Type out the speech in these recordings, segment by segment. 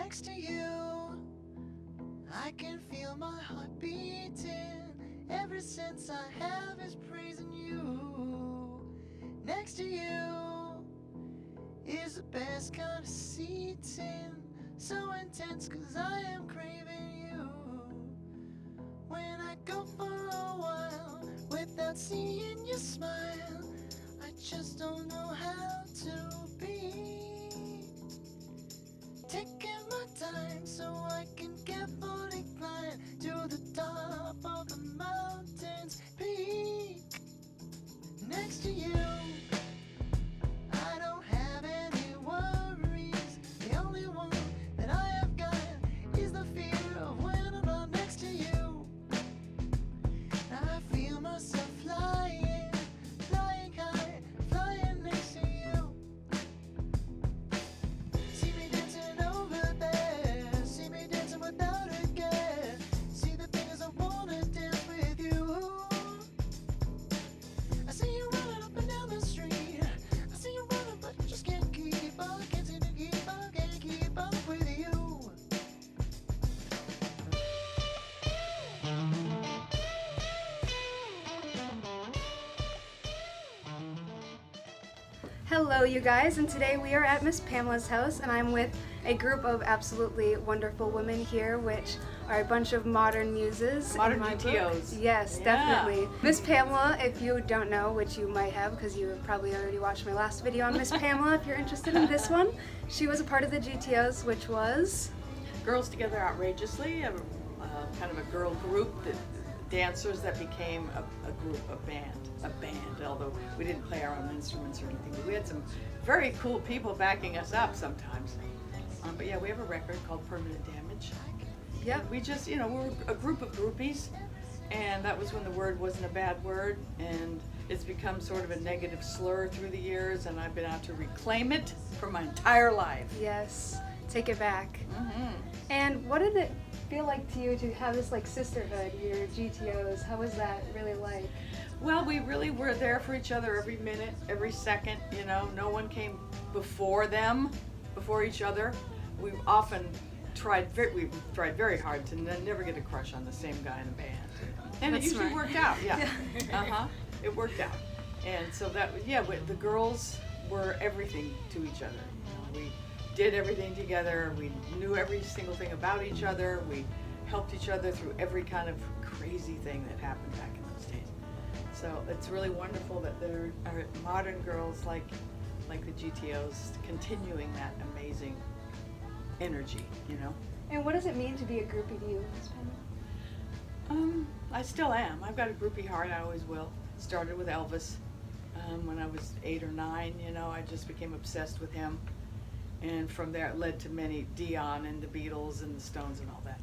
next to you, I can feel my heart beating. Every sense I have is praising you. Next to you is the best kind of seating. So intense 'cause I am craving you. When I go for a while without seeing your smile, I just don't know how to be. Taking my time so I can carefully climb to the top of the mountain's peak. Next to you, I don't have any worries. The only one that I have got is the fear of when I'm not next to you. I feel myself flying, flying high, flying next to you. See me dancing over there, see me dancing without a care. See the things I wanna dance with you. I see you running up and down the street. I see you running, but you just can't keep up. Can't seem to keep up, can't keep up with you. Hello you guys, and today we are at Miss Pamela's house, and I'm with a group of absolutely wonderful women here, which are a bunch of modern muses. Modern in my GTOs. book. Yes, Yeah. definitely. Miss Pamela, if you don't know, which you might have because you probably already watched my last video on Miss Pamela, if you're interested in this one, she was a part of the GTOs, which was... Girls Together Outrageously, kind of a girl group, that dancers that became a group, a band, although we didn't play our own instruments or anything. But we had some very cool people backing us up sometimes. But yeah, we have a record called Permanent Damage. Yep. We just, we were a group of groupies, and that was when the word wasn't a bad word, and it's become sort of a negative slur through the years, and I've been out to reclaim it for my entire life. Yes, take it back. Mm-hmm. And what did it feel like to you to have this like sisterhood, your GTOs? How was that really like? Well, we really were there for each other every minute, every second, no one came before each other. We've often tried very hard to never get a crush on the same guy in a band. And That's it usually smart. worked out, yeah. It worked out. And so that was, the girls were everything to each other. We did everything together. We knew every single thing about each other. We helped each other through every kind of crazy thing that happened back in those days. So it's really wonderful that there are modern girls like the GTOs continuing that amazing energy, And what does it mean to be a groupie to you, Miss Pamela? I still am. I've got a groupie heart. I always will. Started with Elvis when I was 8 or 9. I just became obsessed with him, and from there it led to many Dion and the Beatles and the Stones and all that.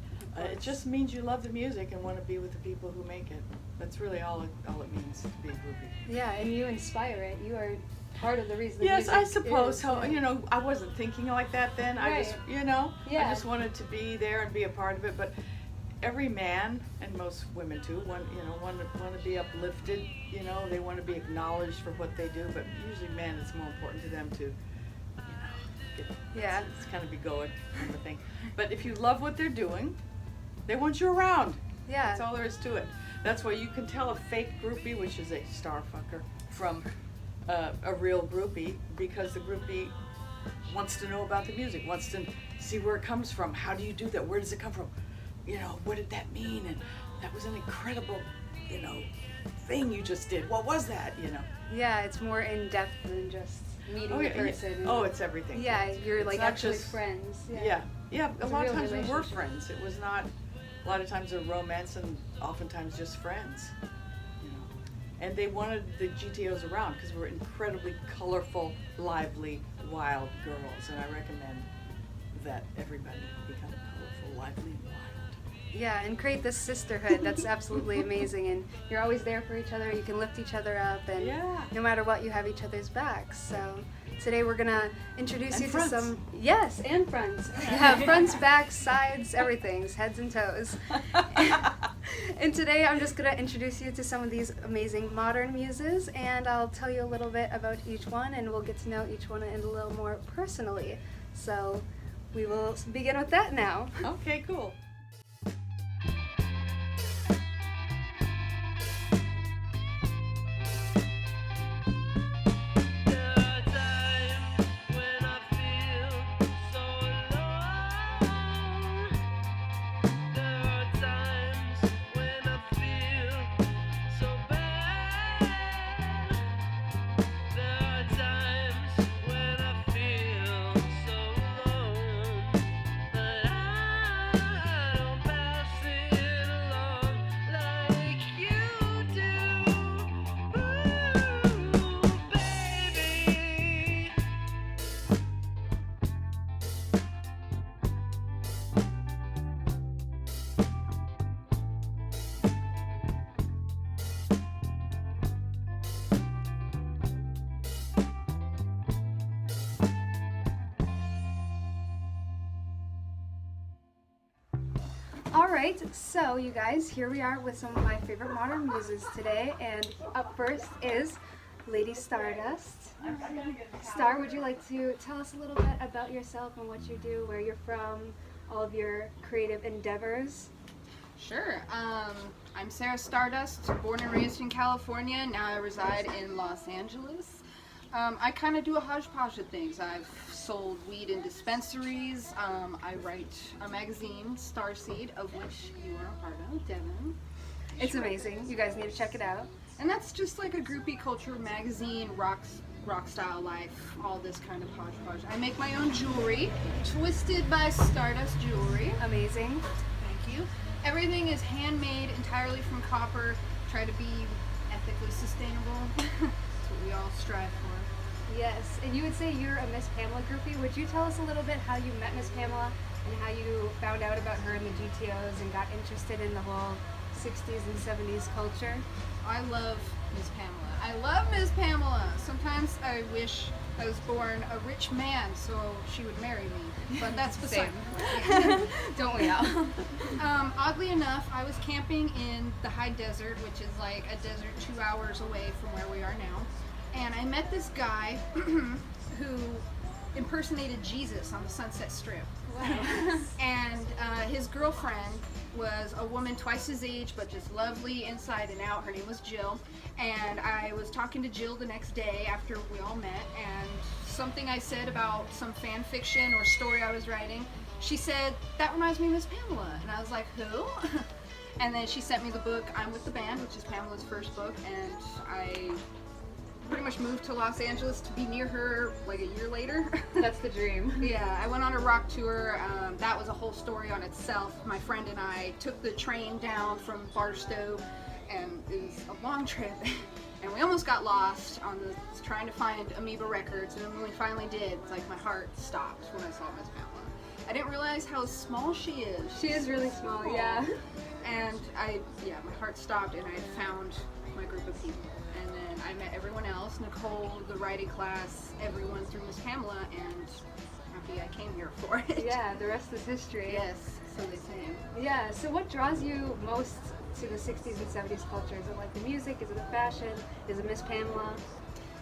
It just means you love the music and want to be with the people who make it. That's really all it means to be a groupie. Yeah, and you inspire it. You are part of the reason. The Yes, music I suppose is, so. yeah. I wasn't thinking like that then. I Right. just, Yeah. I just wanted to be there and be a part of it. But every man, and most women too, want to be uplifted. They want to be acknowledged for what they do. But usually, men, it's more important to them to, it's kind of be going kind of thing. But if you love what they're doing, they want you around. Yeah. That's all there is to it. That's why you can tell a fake groupie, which is a star fucker, from a real groupie, because the groupie wants to know about the music, wants to see where it comes from. How do you do that? Where does it come from? What did that mean? And that was an incredible, thing you just did. What was that? Yeah, it's more in depth than just meeting the person. Oh, it's everything. Yeah, you're It's like not actually just friends. Yeah. A It's a lot of real times we were relationship. friends. It was not a lot of times a romance, and oftentimes just friends. And they wanted the GTOs around because we're incredibly colorful, lively, wild girls, and I recommend that everybody become colorful, lively, and wild. Yeah, and create this sisterhood. That's absolutely amazing, and you're always there for each other. You can lift each other up, and no matter what, you have each other's backs. So today we're gonna introduce And you fronts. to some and fronts. Yeah, fronts, backs, sides, everything's heads and toes. And today I'm just gonna introduce you to some of these amazing modern muses, and I'll tell you a little bit about each one, and we'll get to know each one a little more personally. So we will begin with that now. Okay, cool. Alright, so you guys, here we are with some of my favorite modern muses today, and up first is Lady Stardust. Star, would you like to tell us a little bit about yourself and what you do, where you're from, all of your creative endeavors? Sure. I'm Sarah Stardust, born and raised in California. Now I reside in Los Angeles. I kind of do a hodgepodge of things. I've sold weed in dispensaries. I write a magazine, Starseed, of which you are a part of, Devyn. It's amazing. You guys need to check it out. And that's just like a groupie culture magazine, rock style life, all this kind of hodgepodge. I make my own jewelry, Twisted by Stardust Jewelry. Amazing. Thank you. Everything is handmade entirely from copper. Try to be ethically sustainable. That's what we all strive for. Yes, and you would say you're a Miss Pamela groupie. Would you tell us a little bit how you met Miss Pamela and how you found out about her in the GTOs and got interested in the whole 60s and 70s culture? I love Miss Pamela. I love Miss Pamela. Sometimes I wish I was born a rich man so she would marry me, but that's beside me. Don't we all? Oddly enough, I was camping in the high desert, which is like a desert 2 hours away from where we are now. And I met this guy who impersonated Jesus on the Sunset Strip. Wow. And his girlfriend was a woman twice his age, but just lovely inside and out. Her name was Jill. And I was talking to Jill the next day after we all met, and something I said about some fan fiction or story I was writing, she said, "That reminds me of Miss Pamela." And I was like, "Who?" And then she sent me the book, I'm With the Band, which is Pamela's first book, and I pretty much moved to Los Angeles to be near her like a year later. That's the dream. Yeah, I went on a rock tour. That was a whole story on itself. My friend and I took the train down from Barstow, and it was a long trip. And we almost got lost on trying to find Amoeba Records. And then when we finally did, it's like my heart stopped when I saw Miss Pamela. I didn't realize how small she is. She is really small, yeah. And my heart stopped, and I found my group of people. And then I met everyone else, Nicole, the writing class, everyone through Miss Pamela, and happy I came here for it. Yeah, the rest is history. Yes, so they say. Yeah, so what draws you most to the 60s and 70s culture? Is it like the music? Is it the fashion? Is it Miss Pamela?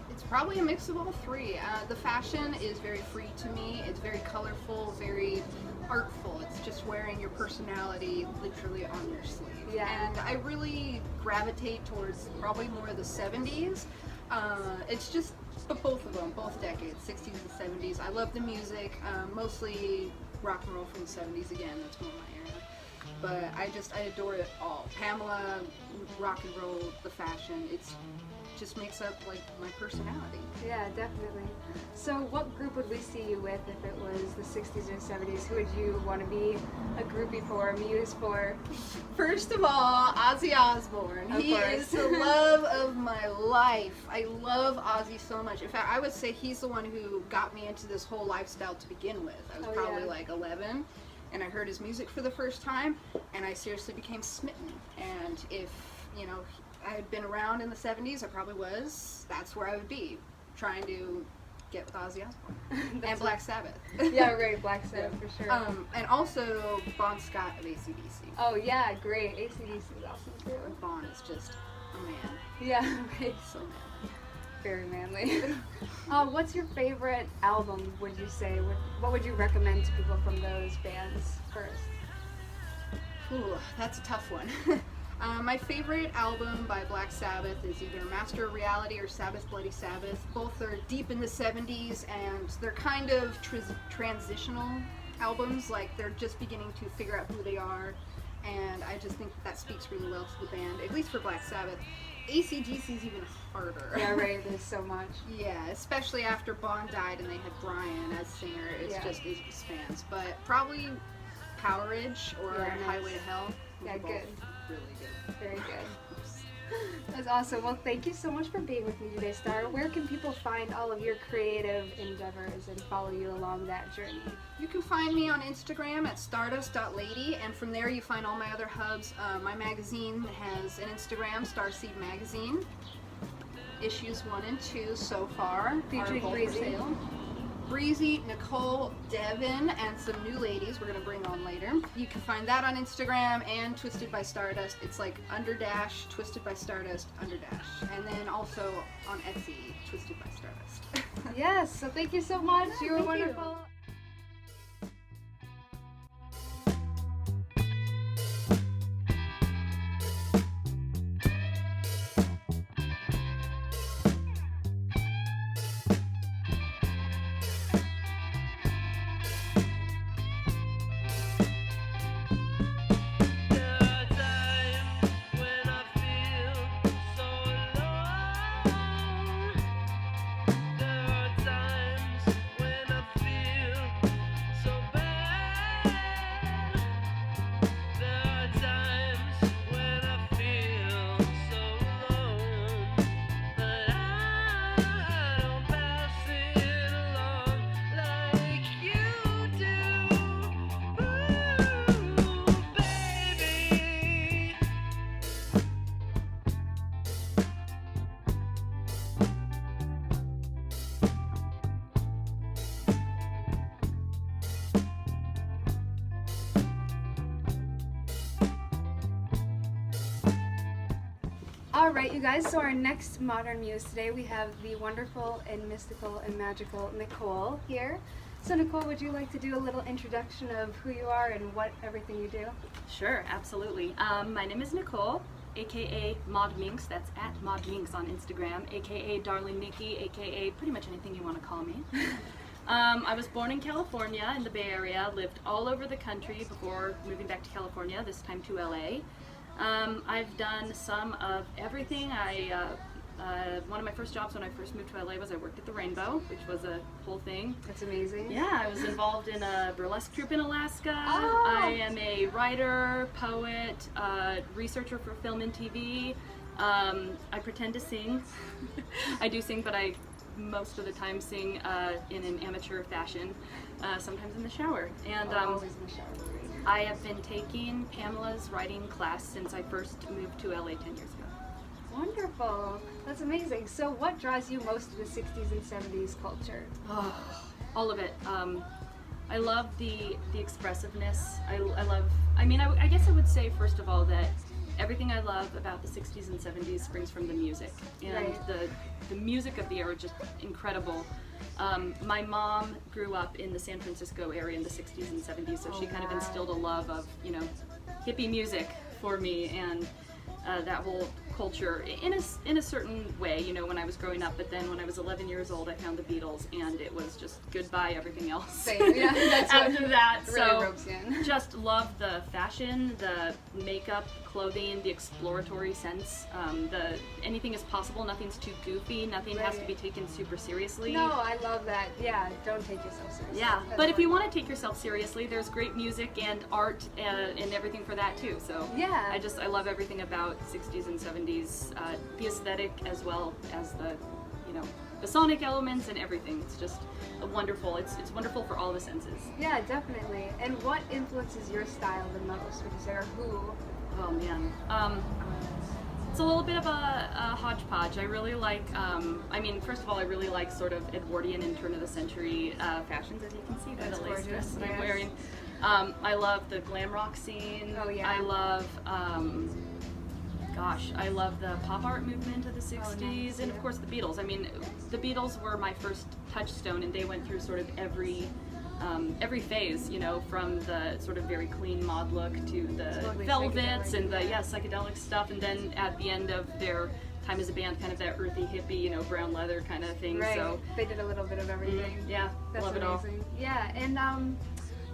It's probably a mix of all three. The fashion is very free to me. It's very colorful, very artful. It's just wearing your personality literally on your sleeve. Yeah. And I really gravitate towards probably more of the 70s. It's just, but both of them, both decades, 60s and 70s. I love the music, mostly rock and roll from the 70s again. That's more my era. But I adore it all. Pamela, rock and roll, the fashion, it's just makes up like my personality. Yeah, definitely. So what group would we see you with if it was the 60s or 70s? Who would you want to be a groupie for, a muse for? First of all, Ozzy Osbourne. He is the love of my life. I love Ozzy so much. In fact, I would say he's the one who got me into this whole lifestyle to begin with. I was probably like 11, and I heard his music for the first time, and I seriously became smitten. And if, I had been around in the 70s, I probably was, that's where I would be, trying to get with Ozzy Osbourne. And Black Sabbath. Yeah, right, Black Sabbath for sure. And also Bon Scott of AC/DC. Oh yeah, great. AC/DC is awesome too. Bon is just a man. Yeah, right. So manly. Very manly. What's your favorite album, would you say? What would you recommend to people from those bands first? Ooh, that's a tough one. My favorite album by Black Sabbath is either Master of Reality or Sabbath Bloody Sabbath. Both are deep in the 70s, and they're kind of transitional albums. Like, they're just beginning to figure out who they are, and I just think that speaks really well to the band, at least for Black Sabbath. AC/DC's even harder. Yeah, right, there's so much. Yeah, especially after Bon died and they had Brian as singer. It's just fans. But probably Powerage or Nice. Highway to Hell. Yeah, Both good. Really good. Very good. That's awesome. Well, thank you so much for being with me today, Star. Where can people find all of your creative endeavors and follow you along that journey? You can find me on Instagram at stardust.lady, and from there you find all my other hubs. My magazine has an Instagram, Starseed Magazine. Issues 1 and 2 so far. Featuring are both for Breezy. sale. Breezy, Nicole, Devyn, and some new ladies we're going to bring on later. You can find that on Instagram and Twisted by Stardust. It's like _ Twisted by Stardust _ and then also on Etsy, Twisted by Stardust. Yes, so thank you so much. Yeah, You were thank you. wonderful. Alright, you guys, so our next modern muse today, we have the wonderful and mystical and magical Nicole here. So Nicole, would you like to do a little introduction of who you are and what everything you do? Sure, absolutely. My name is Nicole, aka Mod Minks. That's at Mod Minks on Instagram, aka Darling Nikki, aka pretty much anything you want to call me. I was born in California, in the Bay Area, lived all over the country before moving back to California, this time to LA. I've done some of everything. One of my first jobs when I first moved to LA was I worked at the Rainbow, which was a whole thing. That's amazing. Yeah, I was involved in a burlesque troupe in Alaska. Oh. I am a writer, poet, researcher for film and TV. I pretend to sing. I do sing, but I most of the time sing in an amateur fashion, sometimes in the shower. And Always in the shower. I have been taking Pamela's writing class since I first moved to LA 10 years ago. Wonderful. That's amazing. So what draws you most to the 60s and 70s culture? Oh, all of it. I love the expressiveness. I guess I would say first of all that everything I love about the 60s and 70s springs from the music. And Right. the music of the era is just incredible. My mom grew up in the San Francisco area in the 60s and 70s, so she kind of instilled a love of, hippie music for me, and that whole culture in a certain way, when I was growing up. But then when I was 11 years old, I found the Beatles, and it was just goodbye everything else. Same, yeah, that's what After that, really so ropes you in. just love the fashion, the makeup, clothing, the exploratory sense. Anything is possible. Nothing's too goofy. Nothing has to be taken super seriously. No, I love that. Yeah, don't take yourself seriously. Yeah, That's but if you wonderful. want to take yourself seriously, there's great music and art and everything for that too. So Yeah. I love everything about 60s and 70s, the aesthetic as well as the sonic elements and everything. It's just wonderful. It's wonderful for all the senses. Yeah, definitely. And what influences your style the most, would you say, or who? Oh man. It's a little bit of a hodgepodge. I really like, first of all, I really like sort of Edwardian and turn of the century fashions, as you can see by That's the lace gorgeous, dress that I'm yes. wearing. I love the glam rock scene. Oh, yeah. I love Gosh, I love the pop art movement of the 60s, nice, and yeah. of course the Beatles. I mean, the Beatles were my first touchstone, and they went through sort of every phase, you know, from the sort of very clean mod look to the Totally velvets psychedelic, and the yeah. psychedelic stuff, and then at the end of their time as a band, kind of that earthy hippie, you know, brown leather kind of thing. Right. So They did a little bit of everything. yeah, That's love amazing. it all. Yeah, and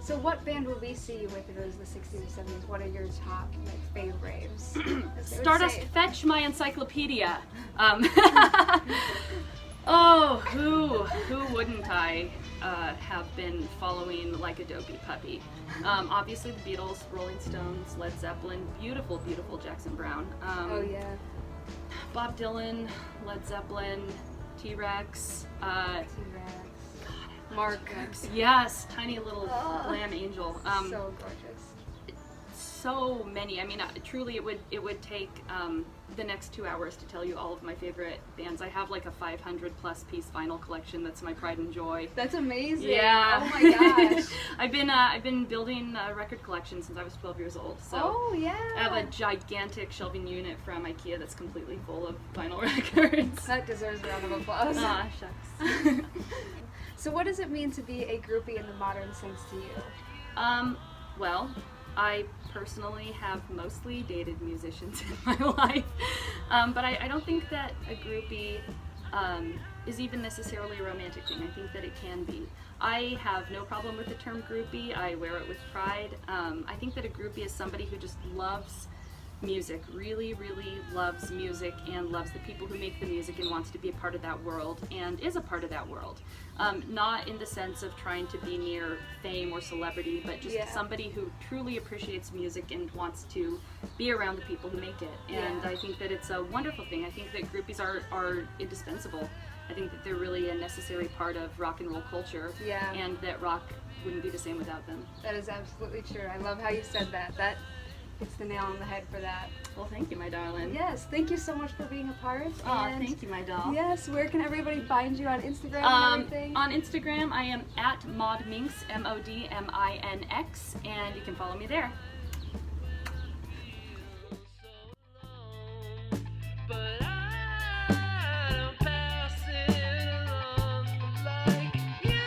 so what band will we see you with if it was the 60s or 70s? What are your top like favorites? as they would Stardust, say? fetch my encyclopedia. Oh, who wouldn't I have been following like a dopey puppy? Obviously the Beatles, Rolling Stones, Led Zeppelin, beautiful, beautiful Jackson Browne. Oh yeah. Bob Dylan, Led Zeppelin, T-Rex. T-Rex. Mark. Yes, tiny little Oh. glam angel. So gorgeous. So many. I mean, truly, it would take the next 2 hours to tell you all of my favorite bands. I have like a 500+ piece vinyl collection. That's my pride and joy. That's amazing. Yeah. Oh my gosh. I've been building a record collection since I was 12 years old. So Oh yeah. I have a gigantic shelving unit from IKEA that's completely full of vinyl records. That deserves a round of applause. Ah, shucks. So what does it mean to be a groupie in the modern sense to you? Well, I personally have mostly dated musicians in my life, but I don't think that a groupie is even necessarily a romantic thing. I think that it can be. I have no problem with the term groupie. I wear it with pride. I think that a groupie is somebody who just loves music, really, really loves music and loves the people who make the music and wants to be a part of that world and is a part of that world. Not in the sense of trying to be near fame or celebrity, but just Yeah. somebody who truly appreciates music and wants to be around the people who make it. And Yeah. I think that it's a wonderful thing. I think that groupies are indispensable. I think that they're really a necessary part of rock and roll culture. Yeah. And that rock wouldn't be the same without them. That is absolutely true. I love how you said that. That hits the nail on the head for that. Well, thank you, my darling. Yes, thank you so much for being a part. Aw, and thank you, my doll. Yes, where can everybody find you on Instagram and everything? On Instagram, I am at modminx, MODMINX, and you can follow me there. But I don't pass it along like you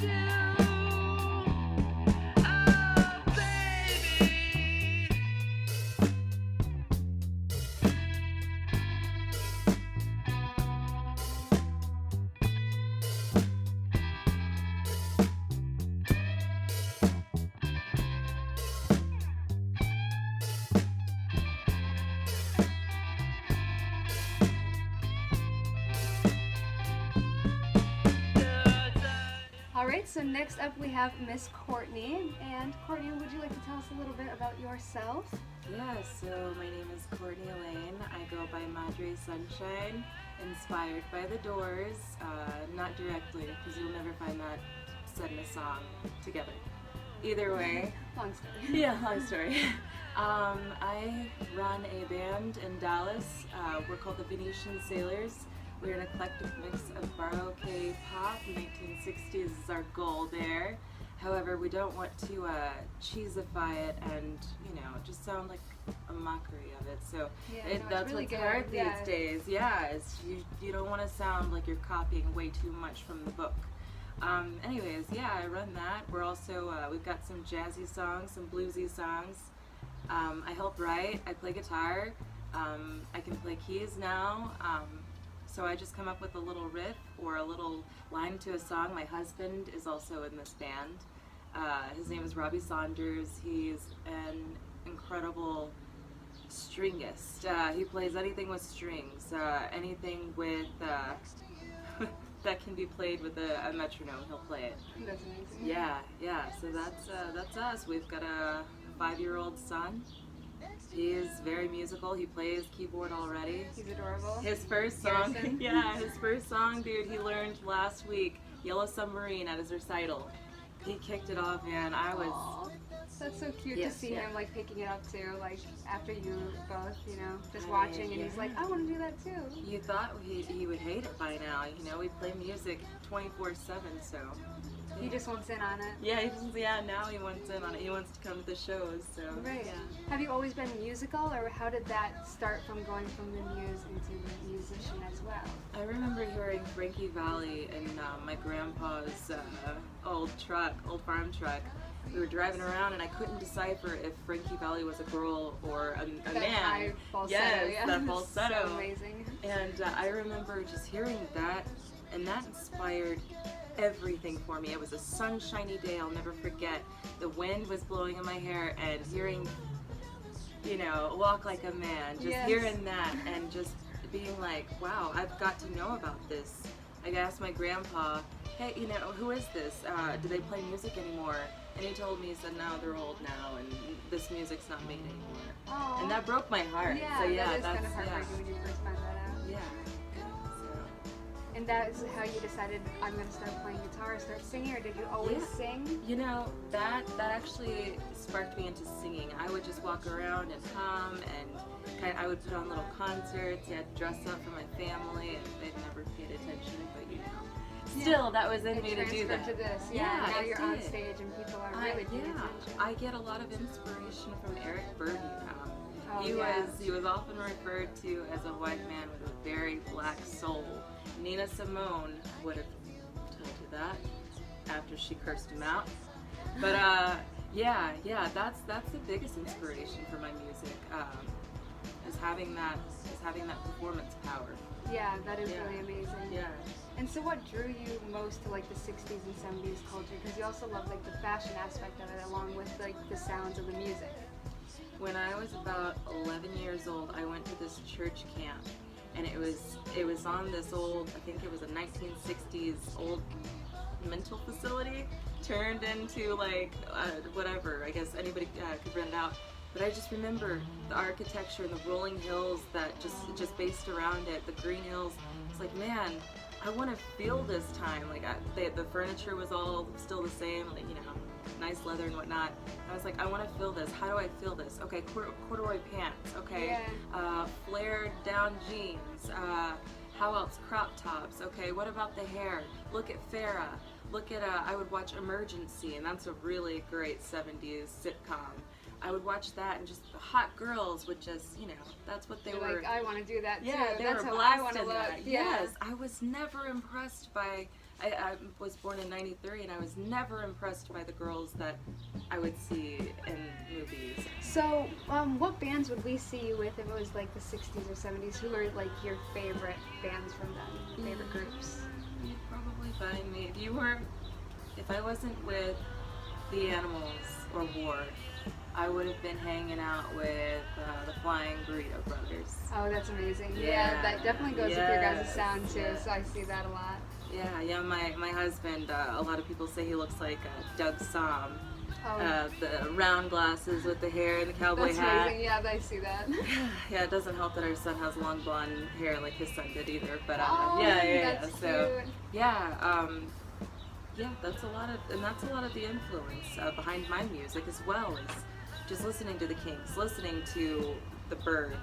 do. Oh, baby. All right, so next up we have Miss Courtney. And Courtney, would you like to tell us a little bit about yourself? Yeah, so my name is Courtney Lane. I go by Madre Sunshine, inspired by the Doors. Not directly, because you'll never find that said in a song together. Either way, Long story. yeah, long story. I run a band in Dallas. We're called the Venetian Sailors. We're an eclectic mix of Baroque pop. 1960s is our goal there. However, we don't want to cheesify it and, you know, just sound like a mockery of it. So Yeah, no, it's that's really what's good. hard Yeah. these days. Yeah, is you don't want to sound like you're copying way too much from the book. Anyways, yeah, I run that. We're also, we've got some jazzy songs, some bluesy songs. I help write, I play guitar, I can play keys now. So I just come up with a little riff or a little line to a song. My husband is also in this band. His name is Robbie Saunders. He's an incredible stringist. He plays anything with strings, anything with that can be played with a metronome. He'll play it. That's amazing. Yeah. So that's us. We've got a 5-year-old son. He is very musical. He plays keyboard already. He's adorable. His first song, Garrison? yeah, his first song, dude, he learned last week, Yellow Submarine, at his recital. He kicked it off, man. I was That's so cute Yes, to see yeah. him like picking it up too, like after you both, you know, just Right, watching, and he's yeah. like, I want to do that too. You thought he would hate it by now. You know, we play music 24/7, so. He just wants in on it. Yeah, now he wants in on it. He wants to come to the shows, so. Right. Yeah. Have you always been musical, or how did that start from going from the muse into the musician as well? I remember hearing Frankie Valli in my grandpa's old farm truck. We were driving around and I couldn't decipher if Frankie Valli was a girl or a That man. high falsetto, Yes, yeah. that falsetto. So amazing. And I remember just hearing that, and that inspired everything for me. It was a sunshiny day, I'll never forget. The wind was blowing in my hair, and hearing, you know, Walk Like a Man, just Yes. hearing that and just being like, wow, I've got to know about this. I asked my grandpa, hey, you know, who is this? Do they play music anymore? And he told me, he said, no, they're old now, and this music's not made anymore. Aw. And that broke my heart. Yeah, So yeah, that is that's kind of heartbreaking when you first find that out. yeah. So. And that is how you decided, I'm going to start playing guitar, start singing, or did you always Yeah. sing? You know, that actually sparked me into singing. I would just walk around and hum, and I would put on little concerts. I had to dress up for my family, and they'd never paid attention, but you know. Still, that was in It me to do transferred that. to this, Yeah, now it you're on did. stage and people are really paying attention. I get a lot of inspiration from Eric Burdon. Oh, he yeah. was often referred to as a white man with a very black soul. Nina Simone would have told you that after she cursed him out. But yeah, that's the biggest inspiration for my music. Is having that performance power. Yeah, that is Yeah. really amazing. Yeah. And so what drew you most to like the 60s and 70s culture? Because you also love like the fashion aspect of it along with like the sounds of the music. When I was about 11 years old, I went to this church camp, and it was on this old, I think it was a 1960s old mental facility turned into like whatever. I guess anybody could rent it out. But I just remember the architecture and the rolling hills that just based around it, the green hills. It's like, man, I want to feel this time. Like the furniture was all still the same, like, you know, nice leather and whatnot. I was like, I want to feel this. How do I feel this? Okay, corduroy pants. Okay, flared down jeans. How else? Crop tops. Okay, what about the hair? Look at Farrah. Look at I would watch Emergency, and that's a really great 70s sitcom. I would watch that, and just the hot girls would just, you know, that's what they You're were. like, I want to do that too. Yeah, they That's were how I blessed want to in look. that. Yeah. Yes, I was never impressed by. I was born in '93, and I was never impressed by the girls that I would see in movies. So, what bands would we see you with if it was like the 60s or 70s? Who are like your favorite bands from them? Favorite groups? You'd probably find me if I wasn't with the Animals or War. I would have been hanging out with the Flying Burrito Brothers. Oh, that's amazing. Yeah, Yeah. that definitely goes with your guys' Yes, sound too, yes. so I see that a lot. Yeah. My husband. A lot of people say he looks like Doug Somm. Oh, The round glasses with the hair and the cowboy that's hat. amazing. Yeah, I see that. Yeah, it doesn't help that our son has long blonde hair like his son did either. But Oh, yeah. that's So cute. yeah, that's a lot of the influence behind my music as well as just listening to the Kinks, listening to the Birds,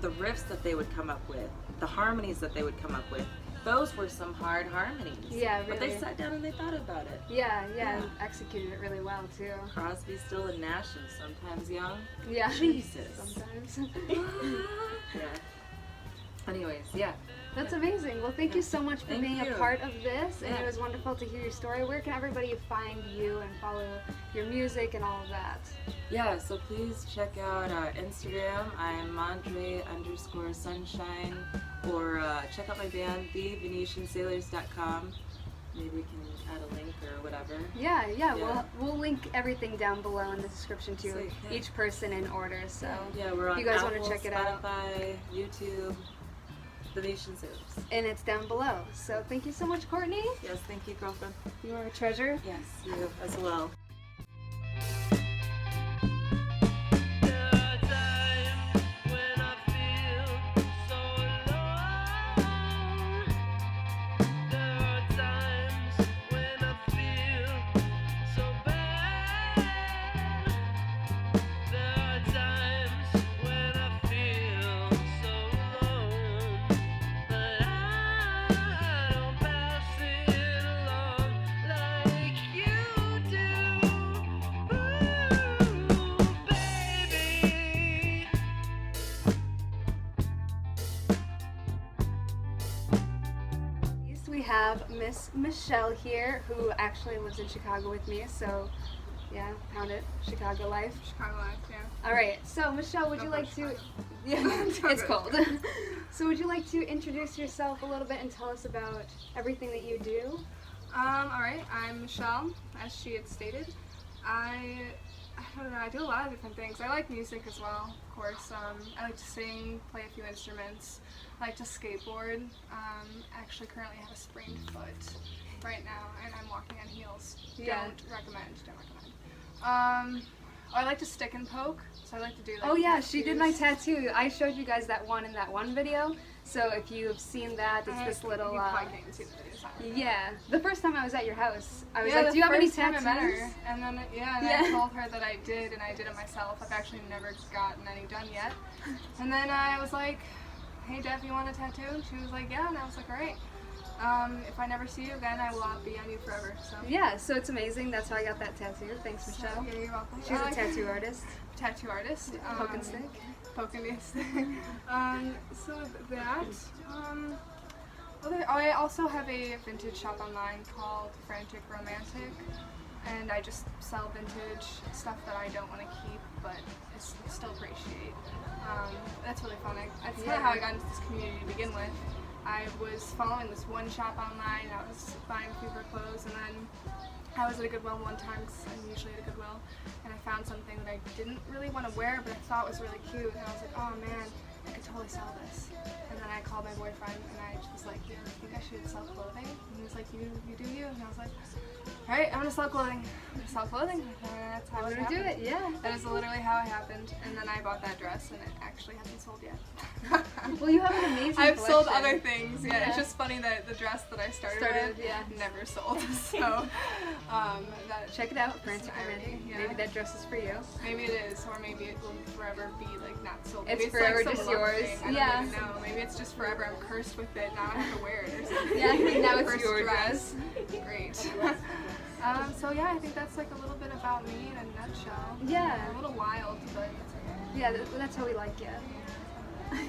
the riffs that they would come up with, the harmonies that they would come up with. Those were some hard harmonies. Yeah, But they really. sat down and they thought about it. Yeah, Yeah. and executed it really well too. Crosby, Still, and Nash, and sometimes young. Yeah. Jesus. Sometimes. Yeah. Anyways, yeah. That's amazing. Well, thank you so much for Thank being you. a part of this, and Yeah. it was wonderful to hear your story. Where can everybody find you and follow your music and all of that? Yeah, so please check out Instagram. I'm Madre_Sunshine, or check out my band, TheVenetianSailors.com. Maybe we can add a link or whatever. Yeah, Yeah. We'll link everything down below in the description to Sweet, yeah. each person in order. So Yeah, we're on if you guys Apple, want to check it out, Spotify, YouTube, The Venetian Sailors. and it's down below. So thank you so much, Courtney. Yes, thank you, girlfriend. You are a treasure. Yes, you as well. There are times when I feel so bad. we have Miss Michelle here, who actually lives in Chicago with me, so yeah, pound it, Chicago life. Chicago life, yeah. All right, so Michelle, would you like to? Yeah, it's cold. So would you like to introduce yourself a little bit and tell us about everything that you do? All right, I'm Michelle, as she had stated. I don't know, I do a lot of different things. I like music as well, of course. I like to sing, play a few instruments. I like to skateboard. Actually currently have a sprained foot right now, and I'm walking on heels. Yeah. Don't recommend. I like to stick and poke, so I like to do like Oh yeah, she did my tattoos. tattoo. I showed you guys that one in that one video. So if you've seen that, it's this little. You probably can't see the videos. I don't know. Yeah, the first time I was at your house, I was Yeah, like, the "Do you have any first time tattoos?" I met her, and then Yeah. I told her that I did, and I did it myself. I've actually never gotten any done yet. And then I was like, "Hey, Dev, you want a tattoo?" And she was like, "Yeah," and I was like, "All right. If I never see you again, I will be on you forever." So. Yeah, so it's amazing. That's how I got that tattoo. Thanks, Michelle. Yeah, you're welcome. She's a tattoo artist. Tattoo artist. Poke and stick. Poke and stick. So that. I also have a vintage shop online called Frantic Romantic, and I just sell vintage stuff that I don't want to keep, but still appreciate. That's really fun. That's kind of how I got into this community to begin with. I was following this one shop online. I was buying a few of her clothes, and then I was at a Goodwill one time, because I'm usually at a Goodwill, and I found something that I didn't really want to wear, but I thought was really cute, and I was like, oh man, I could totally sell this. And then I called my boyfriend, and I was like, I think I should sell clothing. And he was like, you do you. And I was like, all right, I'm gonna sell clothing. I'm gonna sell clothing. And that's how I'm it gonna happened. do it. Yeah. That is literally how it happened. And then I bought that dress, and it actually hasn't sold yet. Well, you have an amazing I've sold collection. other things. Yeah, it's just funny that the dress that I started with yeah. never sold. So Check it out, Frantic irony, Romantic. yeah. Maybe that dress is for you. maybe it is, or maybe it will forever be like not sold. It's Maybe forever like some just luck yours. thing. I Yeah. don't even know. Maybe it's just forever. I'm cursed with it. Now I have to wear it or something. Yeah, now it's First your dress. Great. So yeah, I think that's like a little bit about me in a nutshell. Yeah. A little wild, but it's okay. Yeah, that's how we like it.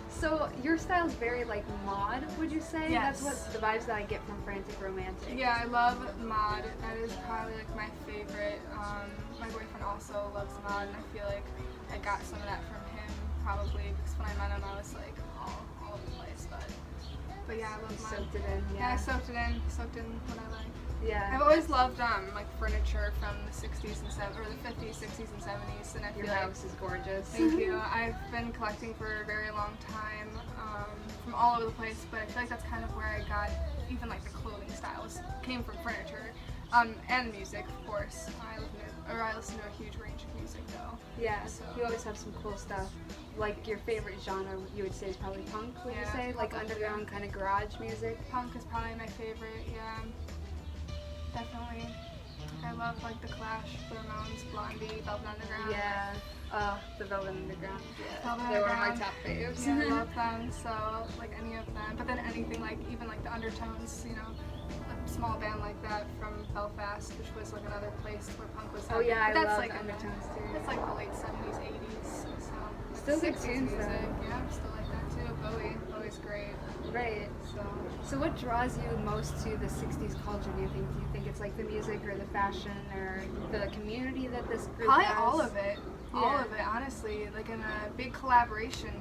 So your style is very like mod, would you say? Yes. That's what the vibes that I get from Frantic Romantic. Yeah, I love mod. That is probably like my favorite. My boyfriend also loves mod, and I feel like I got some of that from him probably because when I met him, I was like all over the place. But yeah, I love mod. Soaked it in. Yeah, I Yeah. soaked it in. Soaked in what I like. Yeah. I've always loved like furniture from the 60s and 70s, or the 50s, 60s, and 70s, and I feel Your like. house is gorgeous. Thank you. I've been collecting for a very long time, from all over the place, but I feel like that's kind of where I got even like the clothing styles came from furniture, and music, of course. I listen to a huge range of music though. Yeah. So- You always have some cool stuff. Like your favorite genre, you would say, is probably punk. Would you Yeah, say, like probably. underground kind of garage music? Punk is probably my favorite. Yeah, definitely. I love like the Clash, the Ramones, Blondie, Velvet Underground. Yeah. The Velvet Underground. Yeah. Velvet They were my Underground. top faves. Yeah, I love them. So like any of them, but then anything like even like the Undertones, you know, a small band like that from Belfast, which was like another place where punk was. Oh yeah, I But that's love like the Undertones too. It's like the late 70s, 80s. So Still good 60s tunes, though. music. Yeah, I'm still like that too. Bowie's great. Right. So what draws you most to the 60s culture, do you think? Do you think it's like the music or the fashion or the community that this group Probably has? all of it. All Yeah. of it, honestly. Like in a big collaboration,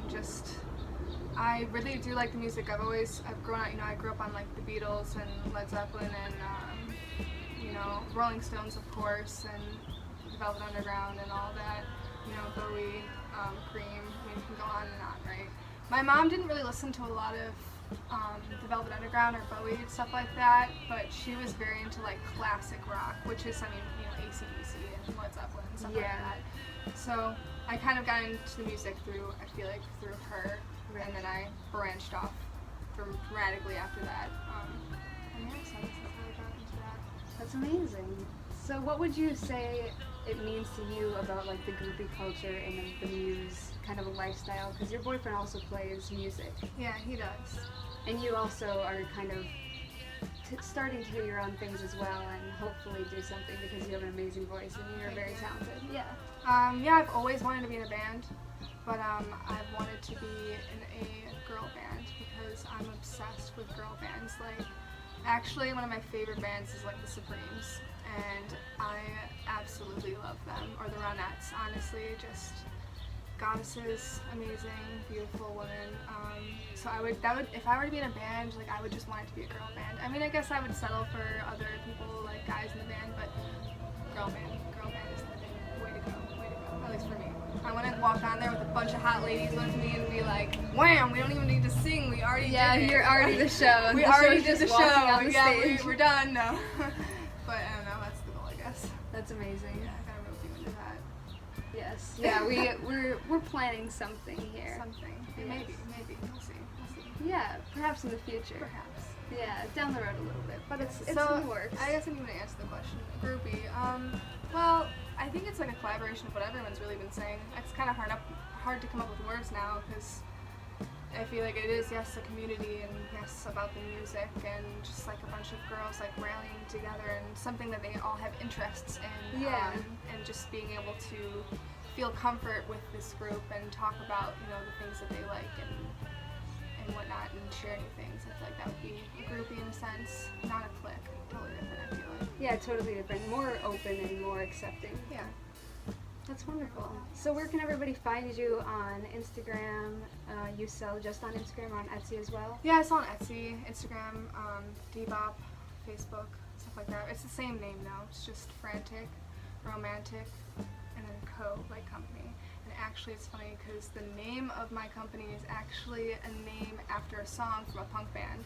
I really do like the music. I've grown up, I grew up on like the Beatles and Led Zeppelin and, Rolling Stones, of course, and the Velvet Underground and all that. Bowie, Cream, you can go on and on, right? My mom didn't really listen to a lot of the Velvet Underground or Bowie and stuff like that, but she was very into like classic rock, which is, AC/DC and Led Zeppelin and stuff like Yeah. that. So I kind of got into the music through her, and then I branched off dramatically after that. And yeah, so that's how I got into that. That's amazing. So what would you say it means to you about like the groupie culture and the Muse kind of a lifestyle? Because your boyfriend also plays music, Yeah, he does. and you also are kind of starting to do your own things as well, and hopefully do something because you have an amazing voice and you're very talented. Yeah. Yeah, I've always wanted to be in a band, but I've wanted to be in a girl band because I'm obsessed with girl bands. Like, Actually, one of my favorite bands is like the Supremes, and I absolutely love them. Or the Ronettes, honestly, just goddesses, amazing, beautiful women. So if I were to be in a band, like I would just want it to be a girl band. I mean, I guess I would settle for other people, like guys in the band, but girl band is the way to go, at least for me. I want to walk on there with a bunch of hot ladies with me and be like, wham, we don't even need to sing, we already did it. You're already the show. We The already show's did the just walking show. on the Yeah, stage. we're done, no. But I don't know, that's the goal, I guess. That's amazing. Yeah, I gotta rope you into that. Yes. Yeah, we're planning something here. Something. Yes. Maybe. We'll see. Yeah, perhaps in the future. Perhaps. Yeah, down the road a little bit, but it's So, in the works. I guess I'm going to answer the question. Groupie. Well, I think it's like a collaboration of what everyone's really been saying. It's kind of hard to come up with words now because I feel like it is, yes, a community and yes, about the music and just like a bunch of girls like rallying together and something that they all have interests in. Yeah. And just being able to feel comfort with this group and talk about, you know, the things that they like and whatnot and share new things. I feel like that would be a groupie in a sense, not a clique. Totally different, I feel like. Yeah, totally different. More open and more accepting. Yeah. That's wonderful. So where can everybody find you on Instagram? You sell just on Instagram or on Etsy as well? Yeah, it's on Etsy, Instagram, Dbop, Facebook, stuff like that. It's the same name now. It's just Frantic, Romantic, and then Co, like company. And actually, it's funny because the name of my company is actually a name after a song from a punk band.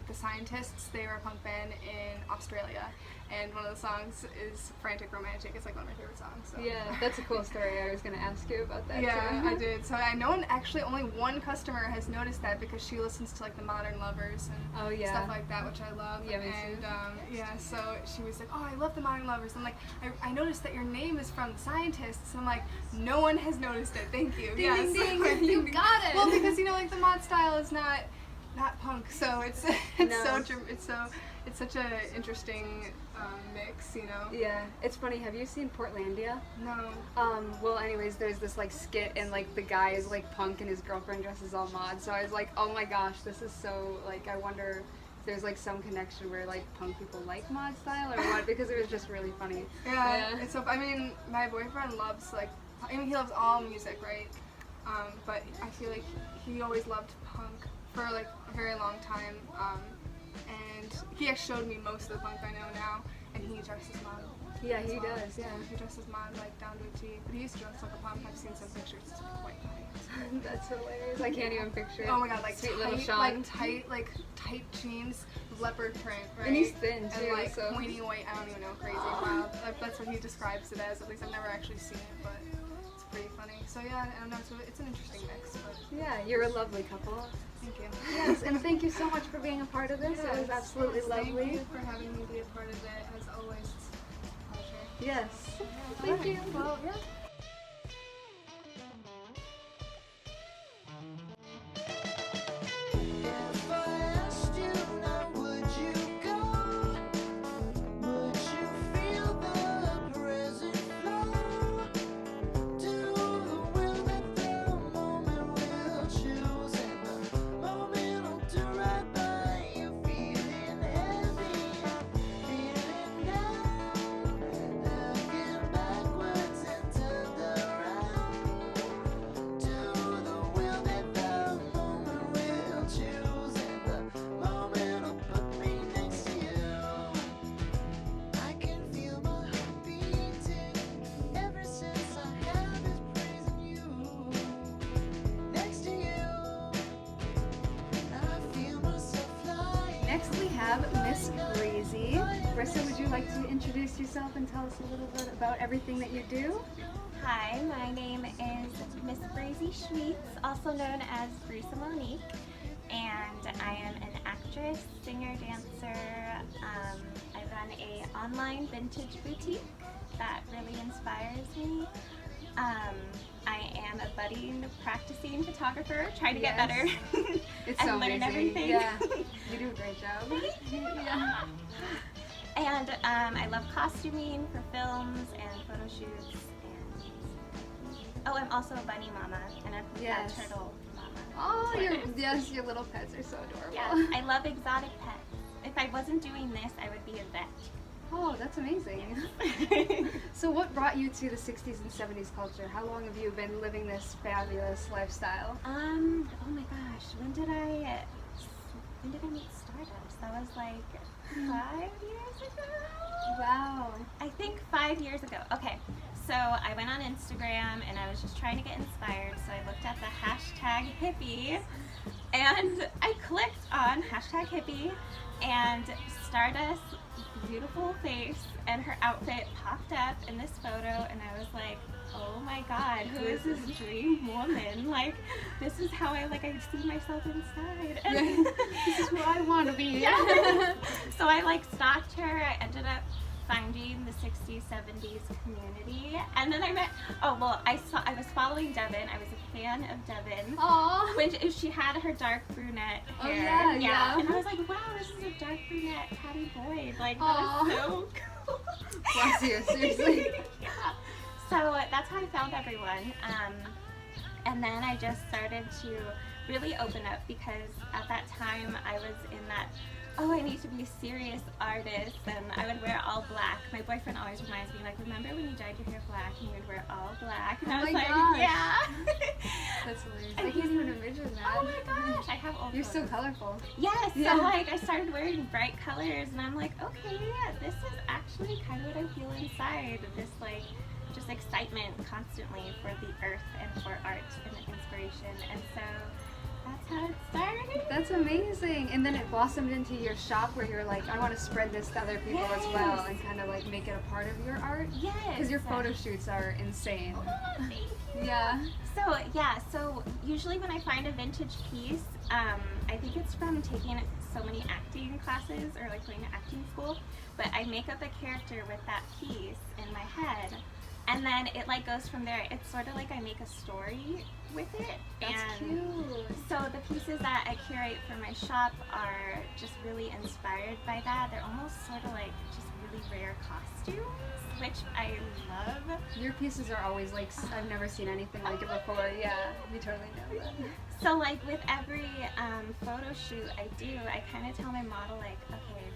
The Scientists, they were a punk band in Australia, and one of the songs is Frantic Romantic. It's like one of my favorite songs. So. Yeah, that's a cool story. I was going to ask you about that Yeah, too. I did. So I know actually only one customer has noticed that because she listens to like the Modern Lovers and stuff like that, which I love. Yeah, me and too. yeah, so she was like, "Oh, I love the Modern Lovers." I'm like, I noticed that your name is from the Scientists. And I'm like, no one has noticed it. Thank you. Ding, Yes. ding, ding. You got it. Well, because you know, like the mod style is not punk, so it's No. it's such a interesting mix, you know. Yeah, it's funny. Have you seen Portlandia? No. Well, anyways, there's this like skit and like the guy is like punk and his girlfriend dresses all mod. So I was like, oh my gosh, this is so like. I wonder if there's like some connection where like punk people like mod style or what, because it was just really funny. Yeah. It's so. I mean, my boyfriend loves like. I mean, he loves all music, right? But I feel like he always loved punk for like a very long time. And he actually showed me most of the punk I know now, and he dresses mod. Yeah, as he well. does. Yeah. He dresses mod like down to a T. But he used to dress like a punk. I've seen some pictures. It's quite funny. That's hilarious. I can't even picture it. Oh my god, like Sweet little tight, Sean. tight jeans, leopard print, right? And he's thin too, And like so. pointy white. I don't even know, crazy. Wow, like, that's what he describes it as. At least I've never actually seen it, but it's pretty funny. So yeah, I don't know. So it's an interesting mix. But Yeah, you're a lovely couple. thank you. Yes, and thank you so much for being a part of this. It was Yes, absolutely yes, Thank lovely. you for having me be a part of it. As always, it's a pleasure. Yes. Thank you. Well, yeah. If I asked you now, would you go? Would you feel the present flow? Do the will that the moment will choose, and the moment will do right by you. Feeling heavy, feeling down, looking backwards and turned around. Do the will that the moment will choose, and the moment will put me next to you. I can feel my heart beating ever since I have is praising you. Next to you, I feel myself flying. Next we have Miss Breezy. Brissa, would you like to introduce yourself and tell us a little bit about everything that you do? Hi, my name is Miss Breezy Schweetz, also known as Brisa Monique, and I am an actress, singer, dancer. I run a online vintage boutique that really inspires me. I am a budding, practicing photographer, trying to get Yes. better It's and so learn amazing. everything. Yeah, you do a great job. Yeah. And I love costuming for films and photo shoots. And oh, I'm also a bunny mama and a Yes. turtle mama. Oh, your little pets are so adorable. Yeah, I love exotic pets. if I wasn't doing this, I would be a vet. Oh, that's amazing. So what brought you to the 60s and 70s culture? How long have you been living this fabulous lifestyle? Oh my gosh, when did I meet Stardust? That was like 5 years ago? Wow. I think 5 years ago. Okay, so I went on Instagram and I was just trying to get inspired, so I looked at the hashtag hippie and I clicked on hashtag hippie, and Stardust's beautiful face and her outfit popped up in this photo, and I was like, oh my god, who is this dream woman? Like, this is how I see myself inside. And This is who I want to be. yeah. So I stalked her. I ended up finding the 60s, 70s community, and then I met, I was following Devyn. I was a fan of Devyn. Aww. When she had her dark brunette Oh, hair. yeah. And I was like, wow, this is a dark brunette Patty Boyd. Like, Aw. that is so cool. Bless you, seriously. Yeah. So that's how I found everyone. And then I just started to really open up, because at that time I was in that, I need to be a serious artist, and I would wear all black. My boyfriend always reminds me, remember when you dyed your hair black and you would wear all black? And I was my like, gosh. yeah. That's hilarious. And I can't even envision that. Oh my gosh, I have old You're so photos. colorful. Yes, Yeah. so I started wearing bright colors, and I'm like, okay, yeah, this is actually kind of what I feel inside. This just excitement constantly for the earth and for art and inspiration, and so that's how it started. That's amazing. And then it blossomed into your shop where you're like, I want to spread this to other people as well, Yes. and kind of make it a part of your art. Yes. Because your photo shoots are insane. Thank you. Yeah. So usually when I find a vintage piece, I think it's from taking so many acting classes or going to acting school, but I make up a character with that piece in my head, and then it goes from there. It's sort of I make a story with it. That's and cute. So the pieces that I curate for my shop are just really inspired by that. They're almost sort of just really rare costumes, which I love. Your pieces are always I've never seen anything like it before. Yeah, we totally know that. So with every photo shoot I do, I kind of tell my model okay,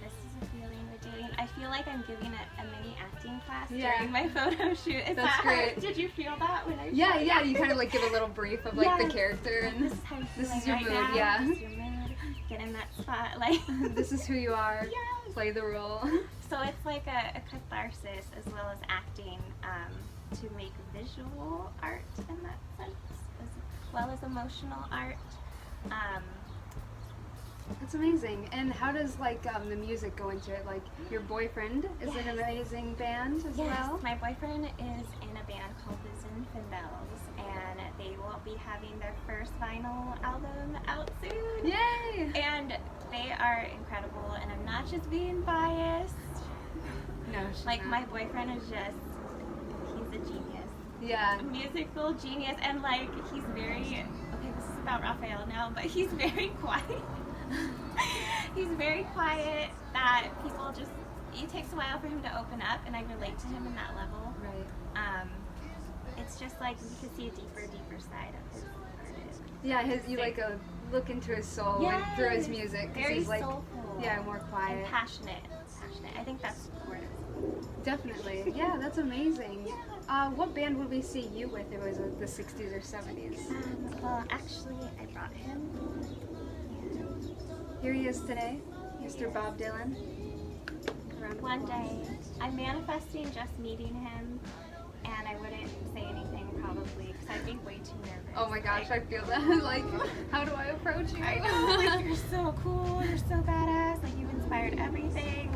this is a feeling we're doing. I feel like I'm giving a mini acting class during my photo shoot. Is That's that great. How, did you feel that when I Yeah, shot yeah. it? You kind of give a little brief of the Yes. character, and This is how you're this is feeling your right mood. now. Yeah. This is your mood. Get in that spot. This is who you are. Yes. Play the role. So it's a catharsis as well as acting, to make visual art in that sense, as well as emotional art. That's amazing. And how does the music go into it? Your boyfriend is in an amazing band as Yes, well. my boyfriend is in a band called the Zinfandels, and they will be having their first vinyl album out soon. Yay! And they are incredible, and I'm not just being biased. No, she's My not. boyfriend is he's a genius. Yeah. A musical genius, and he's very, okay, this is about Raphael now, but he's very quiet. He's very quiet, that people it takes a while for him to open up, and I relate to him in that level. Right. It's just you can see a deeper side of his artist. Yeah, you a look into his soul through his music. 'Cause Very he's soulful. more quiet. And passionate. I think that's the word. Definitely. Yeah, that's amazing. What band would we see you with if it was the 60s or 70s? Well, actually, I brought him. Here he is today, Mr. Bob Dylan. Around One day, I'm manifesting just meeting him, and I wouldn't say anything probably because I'd be way too nervous. Oh my gosh, I feel that. How do I approach you? I know, you're so cool, you're so badass, you inspired everything,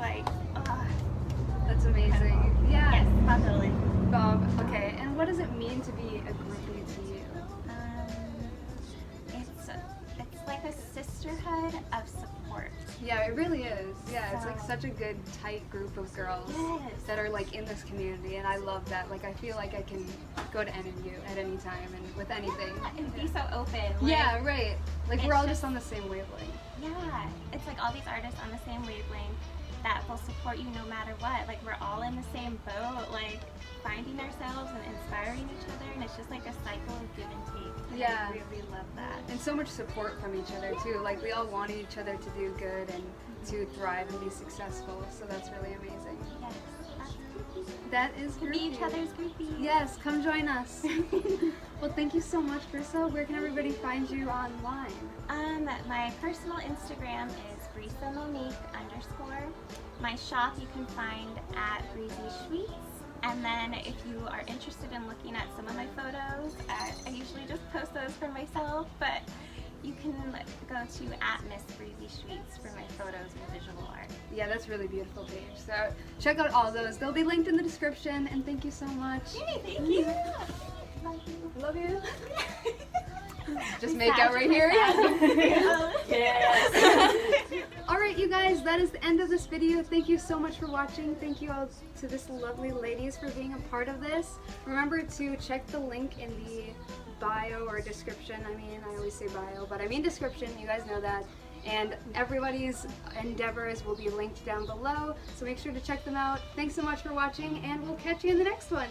That's amazing. Yeah. Yes, Bob Dylan. Bob, okay. And what does it mean to be a groupie to you? It's like a sisterhood of support. Yeah, it really is. Yeah, it's such a good, tight group of girls Yes. that are in this community, and I love that. I feel like I can go to any of you at any time and with anything. Yeah, and be so open. Yeah, right. We're all it's just on the same wavelength. Yeah, it's all these artists on the same wavelength, that will support you no matter what. Like, we're all in the same boat, like finding ourselves and inspiring each other, and it's just like a cycle of give and take. And Yeah. I really love that. And so much support from each other too. Like, we all want each other to do good and to thrive and be successful. So that's really amazing. Yes, that's groupie. That is To be each groupie. other's groupies. Yes, come join us. Well, thank you so much, Brisa. Where can everybody find you online? My personal Instagram is BrisaMonique_. My shop you can find at Breezy Sweets. And then if you are interested in looking at some of my photos, I usually just post those for myself, but you can go to at Miss Breezy Sweets for my photos and visual art. Yeah, that's a really beautiful page. So check out all those. They'll be linked in the description. And thank you so much. Thank you. Love you. Love you. Just We make out right here. Yes. Alright, you guys, that is the end of this video. Thank you so much for watching. Thank you all to this lovely ladies for being a part of this. Remember to check the link in the bio or description. I always say bio, but I mean description. You guys know that. And everybody's endeavors will be linked down below. So make sure to check them out. Thanks so much for watching, and we'll catch you in the next one.